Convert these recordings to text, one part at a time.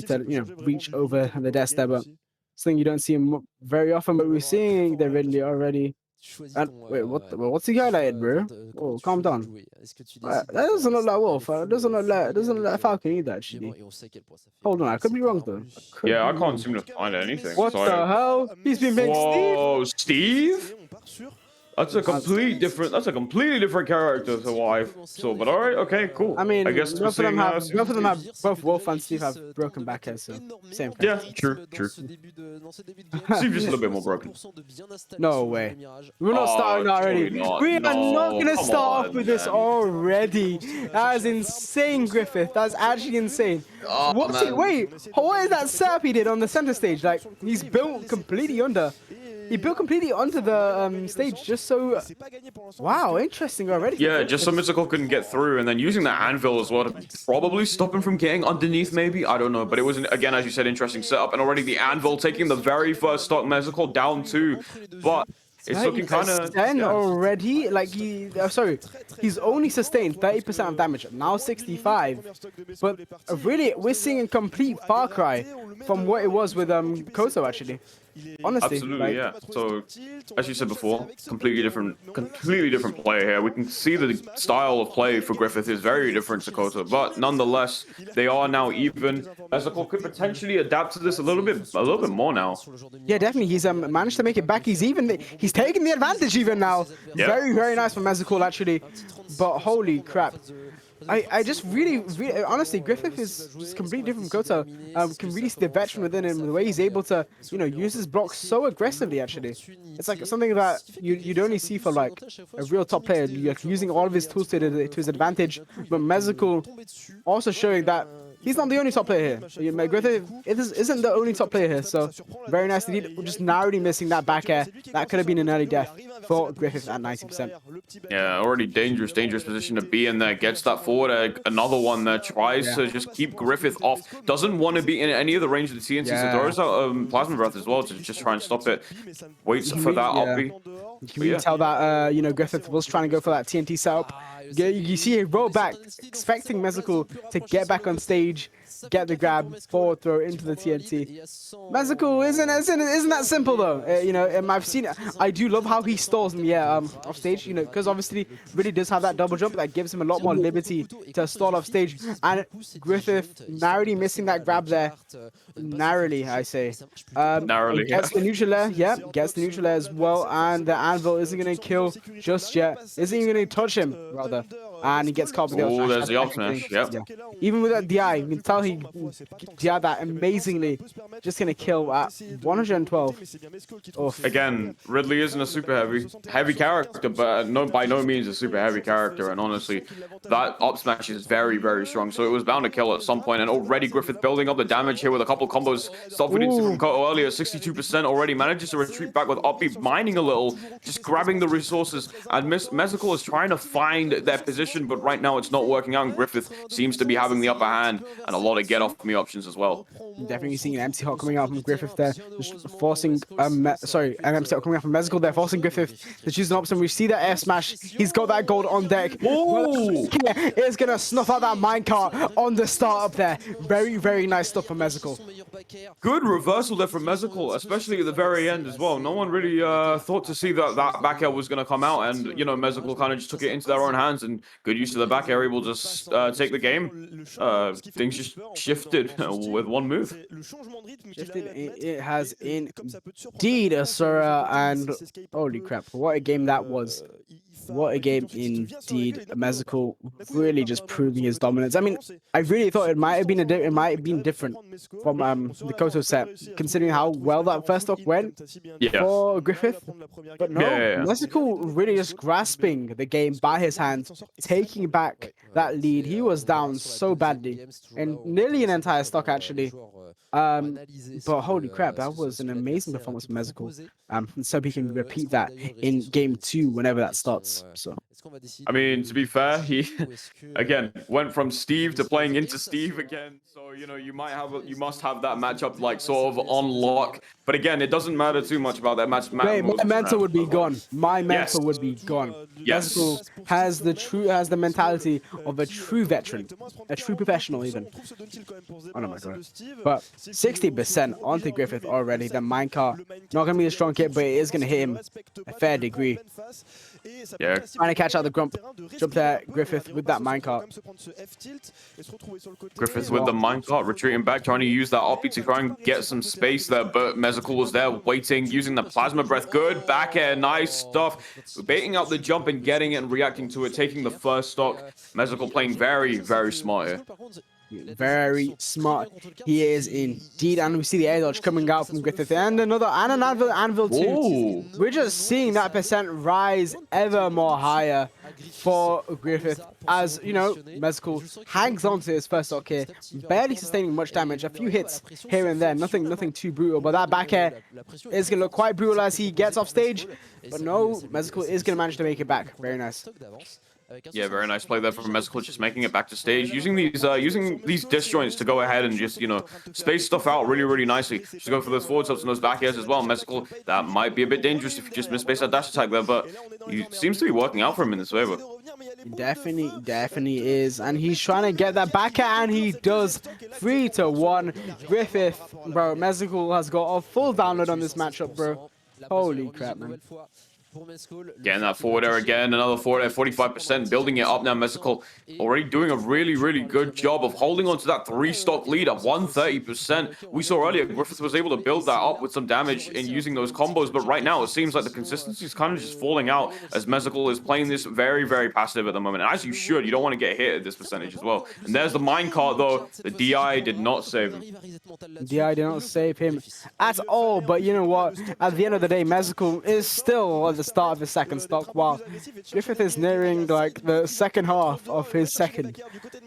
to, reach over the desk there, but something you don't see him very often. But we're seeing the Ridley already. And wait, what's he highlighted, bro? Oh, calm down. That doesn't look like Wolf. It doesn't look like Falcon either, actually. Hold on, I could be wrong though. Yeah, I can't seem to find anything. What the hell? He's been being Steve. Whoa, Steve? That's a completely different character to what I saw. But all right, okay, cool. I mean, I guess both of them have both Wolf and Steve have broken back here, so same. Yeah, true. Steve just a little bit more broken. No way. We're not starting already. We are not gonna start off with this already. That is insane, Griffith. That's actually insane. Wait, what is that setup he did on the center stage? Like, he's built completely under. He built completely onto the stage just so... Wow, interesting already. Yeah, just so Mezcaul couldn't get through, and then using the anvil as well to probably stop him from getting underneath, maybe? I don't know, but it was, again, as you said, interesting setup, and already the anvil taking the very first stock Mezcaul down too, but... It's looking kind of already. Like he's only sustained 30% of damage. Now 65, but really we're seeing a complete far cry from what it was with Koto actually. Honestly, absolutely, yeah. So as you said before, completely different player here. We can see the style of play for Griffith is very different to Koto, but nonetheless they are now even. Mezcaul could potentially adapt to this a little bit more now. Yeah, definitely. He's managed to make it back. He's taking the advantage even now. Yep. Very nice from Mezcaul actually, but holy crap. I just really, honestly, Griffith is just completely different from Koto. Can really see the veteran within him, the way he's able to, use his blocks so aggressively. Actually, it's like something that you'd only see for like a real top player, like using all of his tools to his advantage. But Mezcaul also showing that he's not the only top player here. Griffith isn't the only top player here. So very nice indeed. We're just narrowly missing that back air. That could have been an early death for Griffith at 90%. Yeah, already dangerous position to be in there. Gets that forward. Another one that tries to just keep Griffith off. Doesn't want to be in any of the range of the TNT. So throws out Plasma Breath as well to just try and stop it. Waits for that uppy. You can tell that Griffith was trying to go for that TNT setup. You see he roll back, expecting Mezcaul to get back on stage, get the grab, forward throw into the TNT. Mezcaul isn't that simple though. I've seen it. I do love how he stalls in the air off stage. Because obviously really does have that double jump that gives him a lot more liberty to stall off stage. And Griffith narrowly missing that grab there. Narrowly, I say. Narrowly. Gets the neutral layer. Yeah, gets the neutral layer as well. And the anvil isn't going to kill just yet. Isn't even going to touch him, rather. And he gets caught with the up smash. There's the up smash. Yep. Yeah. Even with that DI, you can tell he DI'd that amazingly. Just going to kill at 112. Oof. Again, Ridley isn't a super heavy character, but by no means a super heavy character. And honestly, that up smash is very strong. So it was bound to kill at some point. And already Griffith building up the damage here with a couple combos. Stuff we didn't see from Koto earlier. 62% already manages to retreat back with Uppy, mining a little, just grabbing the resources. And Mezcaul is trying to find their position, but right now it's not working out. And Griffith seems to be having the upper hand and a lot of get off me options as well. Definitely seeing an empty hot coming out from Griffith there, just forcing an empty hot coming out from Mezcaul there, forcing Griffith to choose an option. We see that air smash. He's got that gold on deck. It's gonna snuff out that minecart on the start up there. Very nice stuff from Mezcaul. Good reversal there from Mezcaul, especially at the very end as well. No one really thought to see that back air was going to come out, and Mezcaul kind of just took it into their own hands, and good use of the back air, able to just take the game. Things just shifted with one move. It has indeed, Asura, and holy crap, what a game that was. What a game indeed. Mezcaul really just proving his dominance. I mean, I really thought it might have been different from the Koto set, considering how well that first stock went for Griffith. But no, Mezcaul really just grasping the game by his hands, taking back that lead. He was down so badly, and nearly an entire stock actually. But holy crap, that was an amazing performance from Mezcaul. So he can repeat that in game 2 whenever that starts. So I mean, to be fair, he again went from Steve to playing into Steve again. So So, you know, you must have that matchup like sort of on lock. But again, it doesn't matter too much about that match. Wait, my mental would be gone. My Yes. mental would be gone. Yes. Mezcaul has the mentality of a true veteran, a true professional even. Oh my god. But 60% onto Griffith already. The minecart, not gonna be a strong hit, but it is gonna hit him a fair degree. Yeah. Trying to catch out the jump there, Griffith with that minecart. Griffith with the minecart, retreating back, trying to use that OP to try and get some space there, but Mezcaul was there waiting, using the plasma breath. Good back air, nice stuff. Baiting out the jump and getting it and reacting to it, taking the first stock. Mezcaul playing very, very smart here. Very smart. He is indeed, and we see the air dodge coming out from Griffith, and an anvil too. Ooh. We're just seeing that percent rise ever more higher for Griffith, as you know, Mezcaul hangs on to his first stock here, barely sustaining much damage. A few hits here and there, nothing too brutal, but that back air is gonna look quite brutal as he gets off stage. But no, Mezcaul is gonna manage to make it back. Very nice. Yeah, very nice play there from Mezcaul, just making it back to stage, using these disjoints to go ahead and just, you know, space stuff out really nicely. Just go for those forward tips and those back airs as well. Mezcaul, that might be a bit dangerous if you just miss that dash attack there, but he seems to be working out for him in this favor. Definitely is, and he's trying to get that back air, and he does. 3-1. Griffith, bro, Mezcaul has got a full download on this matchup, bro. Holy crap, man. Getting that forward air again, another forward air, 45%, building it up now. Mezcaul already doing a really good job of holding on to that 3-stock lead at 130%. We saw earlier Griffith was able to build that up with some damage in using those combos, but right now it seems like the consistency is kind of just falling out as Mezcaul is playing this very passive at the moment. And as you should, you don't want to get hit at this percentage as well. And there's the minecart though. The DI did not save him. DI did not save him at all, but you know what? At the end of the day, Mezcaul is still at the start of his second stock, while Griffith is nearing like the second half of his second.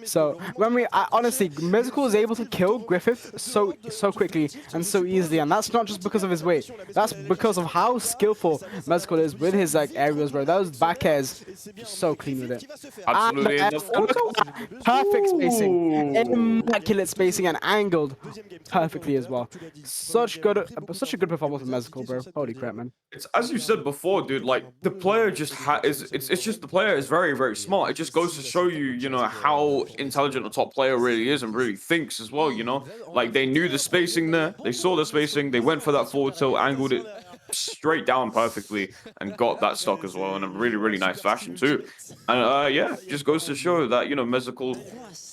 So when honestly, Mezcaul is able to kill Griffith so quickly and so easily, and that's not just because of his weight. That's because of how skillful Mezcaul is with his like aerials, bro. Those back airs, so clean with it. Absolutely. Perfect spacing, immaculate spacing, and angled perfectly as well. Such a good performance from Mezcaul, bro. Holy crap, man. It's as you said before, dude. Like the player just it's just the player is very smart. It just goes to show you, you know, how intelligent a top player really is and really thinks as well. You know, like they knew the spacing there, they saw the spacing, they went for that forward tilt, angled it straight down perfectly, and got that stock as well in a really nice fashion too. And yeah, just goes to show that, you know, Mezcaul,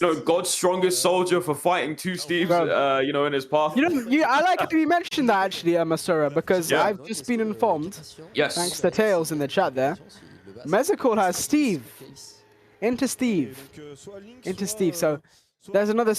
you know, God's strongest soldier for fighting two Steves, you know, in his path. You know, I like how you mentioned that actually, Masura, because I've just been informed, thanks to Tails in the chat there, Mezcaul has Steve into Steve. So there's another